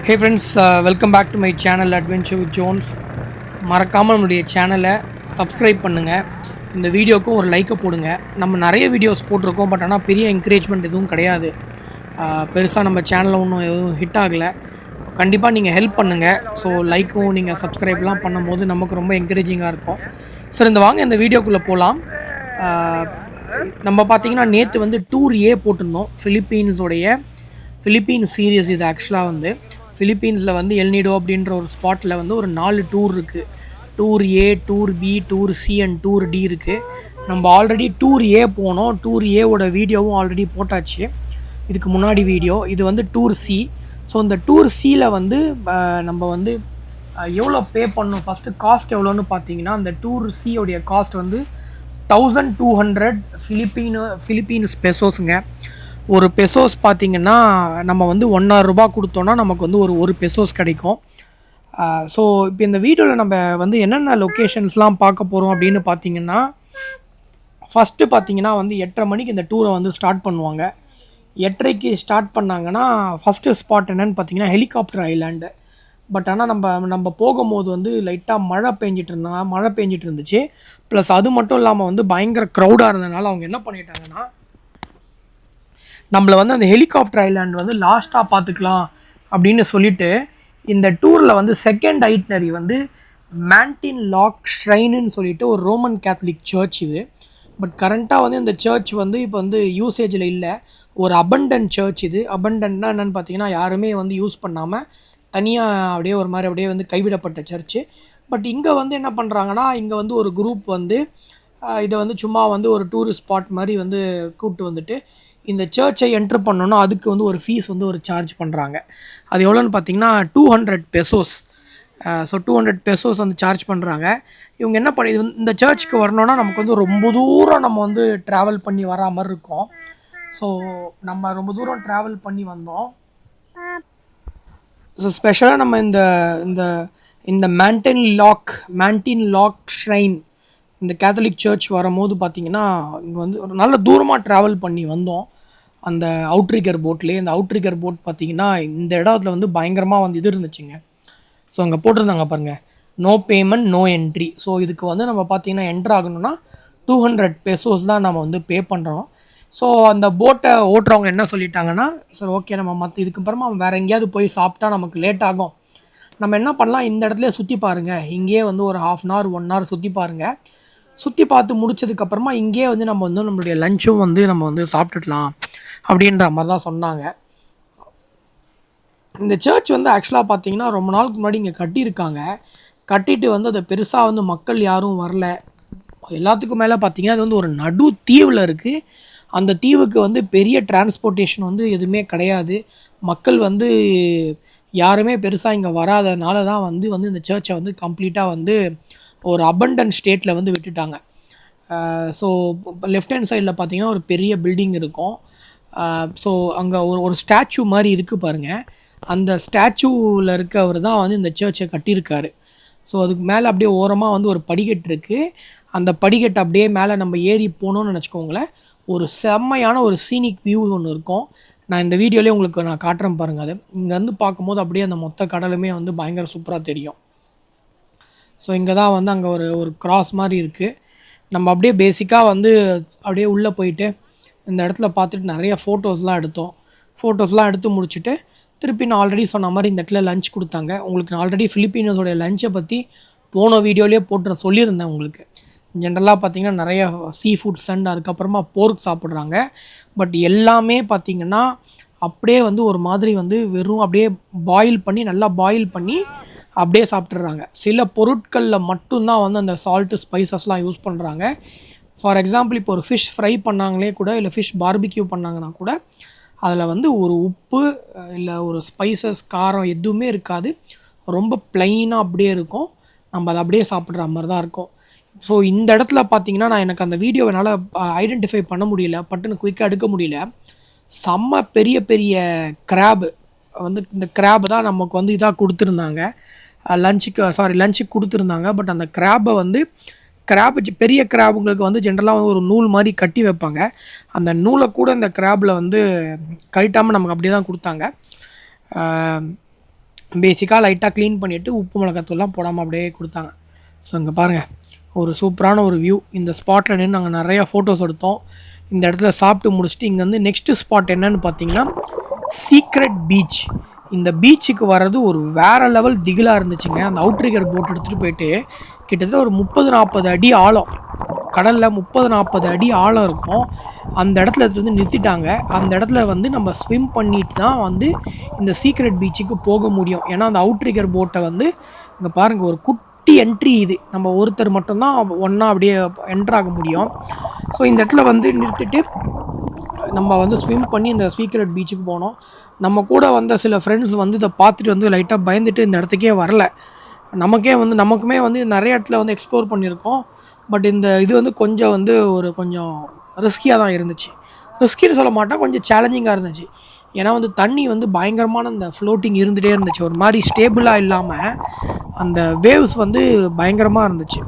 Hey friends, welcome back to my channel Adventure with Jones. மறக்காமல் நம்மளுடைய சேனலை subscribe பண்ணுங்கள். இந்த வீடியோவுக்கு ஒரு லைக்கை போடுங்க. நம்ம நிறைய வீடியோஸ் போட்டிருக்கோம், பட் ஆனால் பெரிய என்கரேஜ்மெண்ட் எதுவும் கிடையாது. பெருசாக நம்ம சேனலில் ஒன்றும் எதுவும் ஹிட் ஆகலை. கண்டிப்பாக நீங்கள் ஹெல்ப் பண்ணுங்கள். ஸோ லைக்கும் நீங்கள் சப்ஸ்கிரைப்லாம் பண்ணும்போது நமக்கு ரொம்ப என்கரேஜிங்காக இருக்கும். சரி, இந்த வீடியோக்குள்ளே போகலாம். நம்ம பார்த்தீங்கன்னா நேற்று வந்து டூர் போட்டிருந்தோம். ஃபிலிப்பீன்ஸ் சீரியஸ் இது. ஆக்சுவலாக ஃபிலிப்பீன்ஸில் எல்னிடோ அப்படின்ற ஒரு ஸ்பாட்டில் ஒரு 4 டூர் இருக்குது. Tour A, tour B, tour C and tour D இருக்குது. நம்ம ஆல்ரெடி டூர் ஏ போனோம். டூர் ஏவோட வீடியோவும் ஆல்ரெடி போட்டாச்சு, இதுக்கு முன்னாடி வீடியோ. இது டூர் சி. ஸோ இந்த டூர் சியில் நம்ம எவ்வளோ பே பண்ணணும், ஃபஸ்ட்டு காஸ்ட் எவ்வளோன்னு பார்த்தீங்கன்னா, அந்த டூர் சியோடைய காஸ்ட் 1200 ஃபிலிப்பீன்ஸ் பெசோஸுங்க. ஒரு பெசோஸ் பார்த்திங்கன்னா நம்ம 1.5 ரூபா கொடுத்தோன்னா நமக்கு ஒரு பெசோஸ் கிடைக்கும். ஸோ இப்போ இந்த வீடியோவில் நம்ம என்னென்ன லொக்கேஷன்ஸ்லாம் பார்க்க போகிறோம் அப்படின்னு பார்த்தீங்கன்னா, ஃபஸ்ட்டு பார்த்தீங்கன்னா 8:30 மணிக்கு இந்த டூரை ஸ்டார்ட் பண்ணுவாங்க. 8:30க்கு ஸ்டார்ட் பண்ணாங்கன்னா ஃபஸ்ட்டு ஸ்பாட் என்னென்னு பார்த்தீங்கன்னா ஹெலிகாப்டர் ஐலாண்டு. பட் ஆனால் நம்ம போகும்போது லைட்டாக மழை பெஞ்சிட்டு இருந்துச்சு. ப்ளஸ் அது மட்டும் இல்லாமல் பயங்கர க்ரௌடாக இருந்ததுனால அவங்க என்ன பண்ணிட்டாங்கன்னா, நம்மளை அந்த ஹெலிகாப்டர் ஐலாண்டு லாஸ்ட்டாக பார்த்துக்கலாம் அப்படின்னு சொல்லிட்டு, இந்த டூரில் செகண்ட் ஐட்னரி மேண்டின் லாக் ஷ்ரைனுன்னு சொல்லிட்டு ஒரு ரோமன் கேத்தலிக் சர்ச் இது. பட் கரண்ட்டாக இந்த சர்ச் இப்போ யூசேஜில் இல்லை. ஒரு அபண்டன் சர்ச் இது. அபண்டன்னா என்னென்னு பார்த்தீங்கன்னா, யாருமே யூஸ் பண்ணாமல் தனியாக அப்படியே ஒரு மாதிரி அப்படியே கைவிடப்பட்ட சர்ச்சு. பட் இங்கே என்ன பண்ணுறாங்கன்னா, இங்கே ஒரு குரூப் இதை சும்மா ஒரு டூரிஸ்ட் ஸ்பாட் மாதிரி கூப்பிட்டு வந்துட்டு இந்த சர்ச்சை என்ட்ரு பண்ணோன்னா அதுக்கு ஒரு ஃபீஸ் ஒரு சார்ஜ் பண்ணுறாங்க. அது எவ்வளோன்னு பார்த்தீங்கன்னா 200 பெசோஸ். ஸோ 200 பெசோஸ் சார்ஜ் பண்ணுறாங்க. இவங்க என்ன பண்ணி இந்த சர்ச்சுக்கு வரணுன்னா நமக்கு ரொம்ப தூரம் நம்ம ட்ராவல் பண்ணி வரா மாதிரி இருக்கும். ஸோ நம்ம ரொம்ப தூரம் ட்ராவல் பண்ணி வந்தோம். ஸோ ஸ்பெஷலாக நம்ம இந்த இந்த மேண்டின் லாக் ஷ்ரைன் இந்த கேத்தலிக் சர்ச் வரும்போது பார்த்திங்கன்னா, இங்கே ஒரு நல்ல தூரமாக ட்ராவல் பண்ணி வந்தோம் அந்த அவுட்ரிகர் போட்லேயே. இந்த அவுட்ரிகர் போட் பார்த்திங்கன்னா இந்த இடத்துல பயங்கரமாக இது இருந்துச்சுங்க. ஸோ அங்கே போட்டிருந்தாங்க பாருங்கள், no payment no entry. So இதுக்கு நம்ம பார்த்திங்கன்னா என்ட்ரு ஆகணும்னா 200 பெசோஸ் தான் நம்ம பே பண்ணுறோம். ஸோ அந்த போட்டை ஓட்டுறவங்க என்ன சொல்லிட்டாங்கன்னா, சரி ஓகே, நம்ம இதுக்கப்புறமா வேறு எங்கேயாவது போய் சாப்பிட்டா நமக்கு லேட் ஆகும், நம்ம என்ன பண்ணலாம், இந்த இடத்துல சுற்றி பாருங்கள், இங்கேயே ஒரு 1/2 hour 1 hour சுற்றி பாருங்கள். சுற்றி பார்த்து முடிச்சதுக்கப்புறமா இங்கேயே நம்ம நம்மளுடைய லஞ்சும் நம்ம சாப்பிட்டுக்கலாம் அப்படின்ற மாதிரி தான் சொன்னாங்க. இந்த சர்ச் ஆக்சுவலாக பார்த்தீங்கன்னா ரொம்ப நாளுக்கு முன்னாடி இங்கே கட்டிட்டு அதை பெருசாக மக்கள் யாரும் வரல. எல்லாத்துக்கும் மேலே பார்த்தீங்கன்னா அது ஒரு நடு தீவில் இருக்குது. அந்த தீவுக்கு பெரிய டிரான்ஸ்போர்ட்டேஷன் எதுவுமே கிடையாது. மக்கள் யாருமே பெருசாக இங்கே வராதனால தான் இந்த சர்ச்சை கம்ப்ளீட்டாக ஒரு அபண்டன் ஸ்டேட்டில் விட்டுட்டாங்க. ஸோ லெஃப்ட் ஹேண்ட் சைடில் பார்த்தீங்கன்னா ஒரு பெரிய பில்டிங் இருக்கும். ஸோ அங்கே ஒரு ஸ்டாச்சு மாதிரி இருக்குது பாருங்கள். அந்த ஸ்டாச்சுவில் இருக்கவர் தான் இந்த சர்ச்சை கட்டியிருக்காரு. ஸோ அதுக்கு மேலே அப்படியே ஓரமாக ஒரு படிக்கட்டு இருக்குது. அந்த படிக்கட்டு அப்படியே மேலே நம்ம ஏறி போகணுன்னு நினச்சிக்கோங்களேன், ஒரு செம்மையான ஒரு சீனிக் வியூ ஒன்று இருக்கும். நான் இந்த வீடியோலேயே உங்களுக்கு நான் காட்டுறேன் பாருங்கள். அது இங்கேருந்து பார்க்கும்போது அப்படியே அந்த மொத்த கடலுமே பயங்கர சூப்பராக தெரியும். ஸோ இங்கே தான் அங்கே ஒரு கிராஸ் மாதிரி இருக்குது. நம்ம அப்படியே பேசிக்காக அப்படியே உள்ளே போயிட்டு இந்த இடத்துல பார்த்துட்டு நிறைய ஃபோட்டோஸ்லாம் எடுத்து முடிச்சுட்டு திருப்பி நான் ஆல்ரெடி சொன்ன மாதிரி இந்த இடத்துல லஞ்ச் கொடுத்தாங்க. உங்களுக்கு நான் ஆல்ரெடி ஃபிலிப்பீனஸோடைய லஞ்சை பற்றி போன வீடியோலேயே சொல்லியிருந்தேன் உங்களுக்கு. ஜென்ரலாக பார்த்திங்கன்னா நிறைய சீ ஃபுட்ஸ் அண்ட் அதுக்கப்புறமா போர்க் சாப்பிட்றாங்க. பட் எல்லாமே பார்த்திங்கன்னா அப்படியே ஒரு மாதிரி வெறும் அப்படியே நல்லா பாயில் பண்ணி அப்படியே சாப்பிட்றாங்க. சில பொருட்களில் மட்டும்தான் அந்த சால்ட்டு ஸ்பைசஸ்லாம் யூஸ் பண்ணுறாங்க. ஃபார் எக்ஸாம்பிள், இப்போ ஒரு ஃபிஷ் ஃப்ரை பண்ணாங்களே கூட, இல்லை ஃபிஷ் பார்பிக்யூ பண்ணாங்கன்னா கூட அதில் ஒரு உப்பு இல்லை ஒரு ஸ்பைசஸ் காரம் எதுவுமே இருக்காது. ரொம்ப ப்ளைனாக அப்படியே இருக்கும். நம்ம அதை அப்படியே சாப்பிட்ற மாதிரி தான் இருக்கும். ஸோ இந்த இடத்துல பார்த்திங்கன்னா எனக்கு அந்த வீடியோவை என்னால் ஐடென்டிஃபை பண்ண முடியல, பட்டுன்னு குயிக்காக எடுக்க முடியல. செம்ம பெரிய பெரிய கிராபு இந்த கிராப் தான் நமக்கு இதாக கொடுத்துருந்தாங்க லஞ்சுக்கு கொடுத்துருந்தாங்க. பட் அந்த கிராபை பெரிய கிராபுங்களுக்கு ஜென்ரலாக ஒரு நூல் மாதிரி கட்டி வைப்பாங்க. அந்த நூலை கூட இந்த கிராபில் கழட்டாமல் நமக்கு அப்படியே தான் கொடுத்தாங்க. பேசிக்காக லைட்டாக க்ளீன் பண்ணிவிட்டு உப்பு மிளகாத்தூள்லாம் போடாமல் அப்படியே கொடுத்தாங்க. ஸோ இங்கே பாருங்கள், ஒரு சூப்பரான ஒரு வியூ. இந்த ஸ்பாட்டில் நின்று நாங்கள் நிறையா ஃபோட்டோஸ் எடுத்தோம். இந்த இடத்துல சாப்பிட்டு முடிச்சுட்டு இங்கே வந்து நெக்ஸ்ட்டு ஸ்பாட் என்னன்னு பார்த்தீங்கன்னா சீக்ரெட் பீச். இந்த பீச்சுக்கு வர்றது ஒரு வேறு லெவல் திகிலாக இருந்துச்சுங்க. அந்த அவுட்ரிகர் போட் எடுத்துகிட்டு போயிட்டு கிட்டத்தட்ட ஒரு 30-40 அடி ஆழம், கடலில் 30-40 அடி ஆழம் இருக்கும். அந்த இடத்துல எடுத்துகிட்டு வந்து நிறுத்திட்டாங்க. அந்த இடத்துல வந்து நம்ம ஸ்விம் பண்ணிட்டு தான் வந்து இந்த சீக்ரெட் பீச்சுக்கு போக முடியும். ஏன்னா அந்த அவுட்ரிகர் போட்டை வந்து இங்கே பாருங்கள், ஒரு குட்டி என்ட்ரி இது. நம்ம ஒருத்தர் மட்டும்தான் ஒன்றா அப்படியே என்ட்ராக முடியும். ஸோ இந்த இடத்துல வந்து நிறுத்திட்டு நம்ம வந்து ஸ்விம் பண்ணி இந்த சீக்ரெட் பீச்சுக்கு போனோம். நம்ம கூட வந்த சில ஃப்ரெண்ட்ஸ் வந்து இதை பார்த்துட்டு வந்து லைட்டாக பயந்துட்டு இந்த இடத்துக்கே வரல. நமக்குமே வந்து நிறைய இடத்துல வந்து எக்ஸ்ப்ளோர் பண்ணியிருக்கோம். பட் இந்த இது வந்து கொஞ்சம் வந்து கொஞ்சம் ரிஸ்கியாக தான் இருந்துச்சு. ரிஸ்கின்னு சொல்ல மாட்டேன், கொஞ்சம் சேலஞ்சிங்காக இருந்துச்சு. ஏன்னா வந்து தண்ணி வந்து பயங்கரமான அந்த ஃப்ளோட்டிங் இருந்துகிட்டே இருந்துச்சு. ஒரு மாதிரி ஸ்டேபிளாக இல்லாமல் அந்த வேவ்ஸ் வந்து பயங்கரமாக இருந்துச்சு.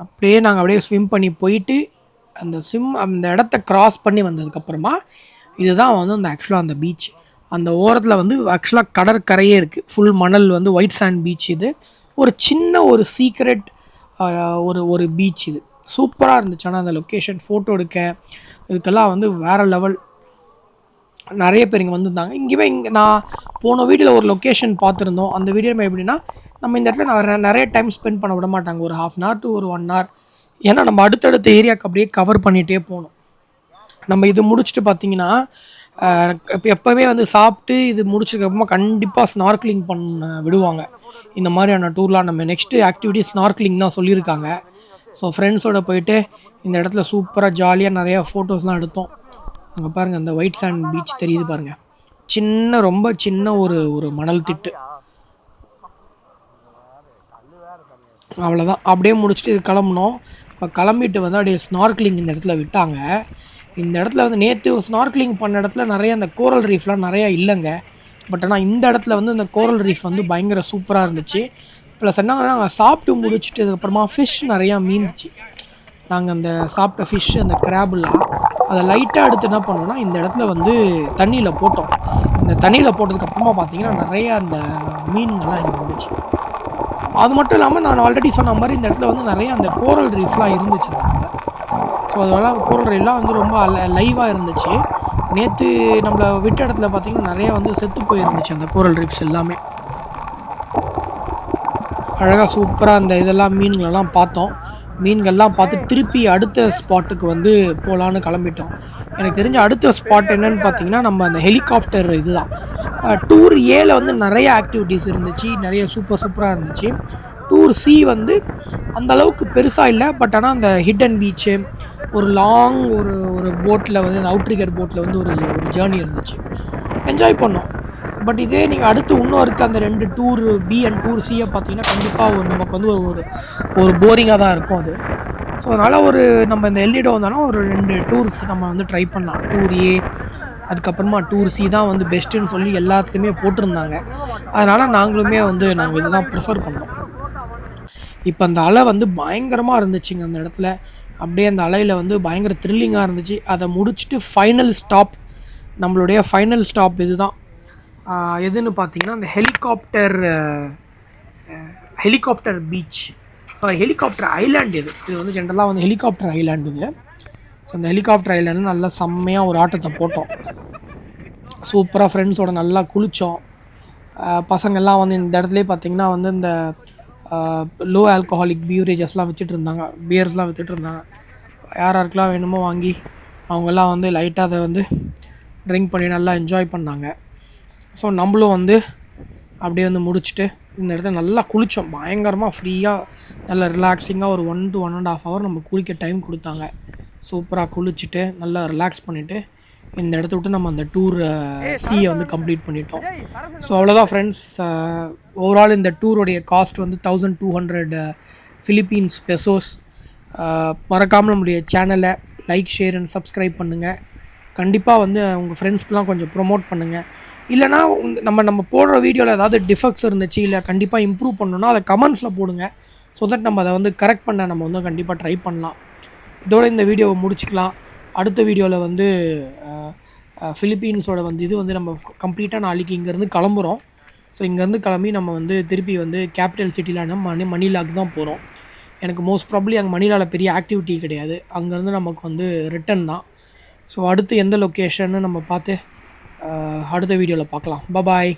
அப்படியே நாங்கள் அப்படியே ஸ்விம் பண்ணி போயிட்டு அந்த இடத்த க்ராஸ் பண்ணி வந்ததுக்கப்புறமா இதுதான் வந்து ஆக்சுவலாக அந்த பீச். அந்த ஓரத்தில் வந்து ஆக்சுவலாக கடற்கரையே இருக்குது. ஃபுல் மணல் வந்து ஒயிட் சாண்ட் பீச். இது ஒரு சின்ன ஒரு சீக்ரெட் ஒரு பீச். இது சூப்பராக இருந்துச்சு. ஆனால் அந்த லொக்கேஷன் ஃபோட்டோ எடுக்க இதுக்கெல்லாம் வந்து வேறு லெவல். நிறைய பேர் இங்கே வந்திருந்தாங்க. இங்கே நான் போன வீடியோவில் ஒரு லொக்கேஷன் பார்த்துருந்தோம். அந்த வீடியோ எப்படின்னா, நம்ம இந்த இடத்துல நிறைய டைம் ஸ்பெண்ட் பண்ண விட மாட்டாங்க. ஒரு 1/2 hour to ஒரு 1 hour. ஏன்னா நம்ம அடுத்தடுத்த ஏரியாவுக்கு அப்படியே கவர் பண்ணிகிட்டே போகணும். நம்ம இது முடிச்சுட்டு பார்த்தீங்கன்னா எப்போவே வந்து சாப்பிட்டு இது முடிச்சதுக்கப்புறமா கண்டிப்பாக ஸ்னார்க்லிங் பண்ண விடுவாங்க. இந்த மாதிரியான டூர்லாம் நம்ம நெக்ஸ்ட்டு ஆக்டிவிட்டி ஸ்னார்க்லிங் தான் சொல்லியிருக்காங்க. ஸோ ஃப்ரெண்ட்ஸோடு போயிட்டு இந்த இடத்துல சூப்பராக ஜாலியாக நிறையா ஃபோட்டோஸ்லாம் எடுத்தோம். அங்கே பாருங்கள், அந்த ஒயிட் சாண்ட் பீச் தெரியுது பாருங்கள். ரொம்ப சின்ன ஒரு மணல் திட்டு. அவ்வளோதான். அப்படியே முடிச்சுட்டு இது கிளம்புனோம். இப்போ கிளம்பிட்டு வந்து அப்படியே ஸ்னார்க்லிங் இந்த இடத்துல விட்டாங்க. இந்த இடத்துல வந்து நேற்று ஸ்னார்க்லிங் பண்ண இடத்துல நிறைய அந்த கோரல் ரீஃப்லாம் நிறையா இல்லைங்க. பட் ஆனால் இந்த இடத்துல வந்து அந்த கோரல் ரீஃப் வந்து பயங்கர சூப்பராக இருந்துச்சு. ப்ளஸ் என்னங்கன்னா, நாங்கள் சாப்பிட்டு முடிச்சுட்டு அதுக்கப்புறமா ஃபிஷ் நிறையா மீந்துச்சு. நாங்கள் அந்த சாப்பிட்ட ஃபிஷ், அந்த கிராபெல்லாம் அதை லைட்டாக எடுத்து என்ன பண்ணோன்னா இந்த இடத்துல வந்து தண்ணியில் போட்டோம். இந்த தண்ணியில் போட்டதுக்கப்புறமா பார்த்தீங்கன்னா நிறையா அந்த மீன்கள்லாம் இங்கே வந்துச்சு. அது மட்டும் இல்லாமல் நான் ஆல்ரெடி சொன்ன மாதிரி இந்த இடத்துல வந்து நிறைய அந்த கோரல் ரீஃப்லாம் இருந்துச்சு இந்த இடத்துல. ஸோ அதெல்லாம் கோரல் ரீஃப்லாம் வந்து ரொம்ப லைவாக இருந்துச்சு. நேற்று நம்மளை விட்ட இடத்துல பார்த்திங்கன்னா நிறையா வந்து செத்து போயிருந்துச்சு அந்த கோரல் ரீஃப்ஸ் எல்லாமே. அழகாக சூப்பராக அந்த இதெல்லாம் மீன்களெல்லாம் பார்த்தோம். மீன்கள்லாம் பார்த்து திருப்பி அடுத்த ஸ்பாட்டுக்கு வந்து போகலான்னு கிளம்பிட்டோம். எனக்கு தெரிஞ்ச அடுத்த ஸ்பாட் என்னென்னு பார்த்தீங்கன்னா, நம்ம அந்த ஹெலிகாப்டர் இதுதான். டூர் ஏல வந்து நிறைய ஆக்டிவிட்டீஸ் இருந்துச்சு. நிறைய சூப்பராக இருந்துச்சு. டூர் சி வந்து அந்தளவுக்கு பெருசாக இல்லை. பட் ஆனால் அந்த ஹிடன் பீச்சு, ஒரு லாங் ஒரு போட்டில் வந்து அந்த அவுட்ரிகர் போட்டில் வந்து ஒரு ஜேர்னி இருந்துச்சு. என்ஜாய் பண்ணோம். பட் இதே நீங்கள் அடுத்து இன்னும் இருக்க அந்த 2 டூர் பி அண்ட் டூர் சியை பார்த்தீங்கன்னா கண்டிப்பாக நமக்கு வந்து ஒரு போரிங்காக தான் இருக்கும் அது. ஸோ அதனால் நம்ம இந்த எல்னிடோ வந்தாலும் ஒரு 2 டூர்ஸ் நம்ம வந்து ட்ரை பண்ணலாம். டூர் ஏ, அதுக்கப்புறமா டூர் சி தான் வந்து பெஸ்ட்டுன்னு சொல்லி எல்லாத்துலேயுமே போட்டிருந்தாங்க. அதனால் நாங்கள் இதை தான் ப்ரிஃபர் பண்ணோம். இப்போ அந்த அலை வந்து பயங்கரமாக இருந்துச்சுங்க அந்த இடத்துல. அப்படியே அந்த அலையில் வந்து பயங்கர த்ரில்லிங்காக இருந்துச்சு. அதை முடிச்சுட்டு நம்மளுடைய ஃபைனல் ஸ்டாப் இது தான். எதுன்னு பார்த்தீங்கன்னா, அந்த helicopter beach, sorry helicopter island. இது வந்து ஜென்ரலாக வந்து ஹெலிகாப்டர் ஐலாண்டுங்க. ஸோ அந்த ஹெலிகாப்டர் ஐலாண்டு நல்லா செம்மையாக ஒரு ஆட்டத்தை போட்டோம். சூப்பராக ஃப்ரெண்ட்ஸோடு நல்லா குளித்தோம். பசங்கள்லாம் வந்து இந்த இடத்துலேயே பார்த்திங்கன்னா வந்து இந்த லோ ஆல்கஹாலிக் பியூரேஜஸ்லாம் விற்றுட்ருந்தாங்க, பியர்ஸ்லாம் விற்றுட்ருந்தாங்க. யாருக்கெல்லாம் வேணுமோ வாங்கி அவங்கெல்லாம் வந்து லைட்டாக அதை வந்து ட்ரிங்க் பண்ணி நல்லா என்ஜாய் பண்ணாங்க. ஸோ நம்மளும் வந்து அப்படியே வந்து முடிச்சுட்டு இந்த இடத்துல நல்லா குளித்தோம். பயங்கரமாக ஃப்ரீயாக நல்லா ரிலாக்ஸிங்காக ஒரு 1 to 1.5 hour நம்ம குளிக்க டைம் கொடுத்தாங்க. சூப்பராக குளிச்சுட்டு நல்லா ரிலாக்ஸ் பண்ணிவிட்டு இந்த இடத்த விட்டு நம்ம அந்த டூர் சியை வந்து கம்ப்ளீட் பண்ணிட்டோம். ஸோ அவ்வளோதான் ஃப்ரெண்ட்ஸ். ஓவரால் இந்த டூருடைய காஸ்ட் வந்து 1200 ஃபிலிப்பீன்ஸ் பெசோஸ். மறக்காமல் நம்முடைய சேனலை லைக், ஷேர் அண்ட் சப்ஸ்கிரைப் பண்ணுங்கள். கண்டிப்பாக வந்து உங்கள் ஃப்ரெண்ட்ஸ்க்கெலாம் கொஞ்சம் ப்ரொமோட் பண்ணுங்கள். இல்லைனா நம்ம போடுற வீடியோவில் ஏதாவது டிஃபெக்ட்ஸ் இருந்துச்சு, இல்லை கண்டிப்பாக இம்ப்ரூவ் பண்ணணுன்னா அதை கமெண்ட்ஸில் போடுங்க. ஸோ தட் நம்ம அதை வந்து கரெக்ட் பண்ண நம்ம வந்து கண்டிப்பாக ட்ரை பண்ணலாம். இதோட இந்த வீடியோவை முடிச்சுக்கலாம். அடுத்த வீடியோவில் வந்து ஃபிலிப்பீன்ஸோட வந்து இது வந்து நம்ம கம்ப்ளீட்டாக நாளைக்கு இங்கேருந்து கிளம்புறோம். ஸோ இங்கேருந்து கிளம்பி நம்ம வந்து திருப்பி வந்து கேபிட்டல் சிட்டிலான மணிலாக்கு தான் போகிறோம். எனக்கு மோஸ்ட் ப்ராபப்ளி அங்கே மணிலாவில் பெரிய ஆக்டிவிட்டி கிடையாது. அங்கேருந்து நமக்கு வந்து ரிட்டன் தான். ஸோ அடுத்து எந்த லொக்கேஷன்னு நம்ம பார்த்து அடுத்த வீடியோவில் பார்க்கலாம். பாய்.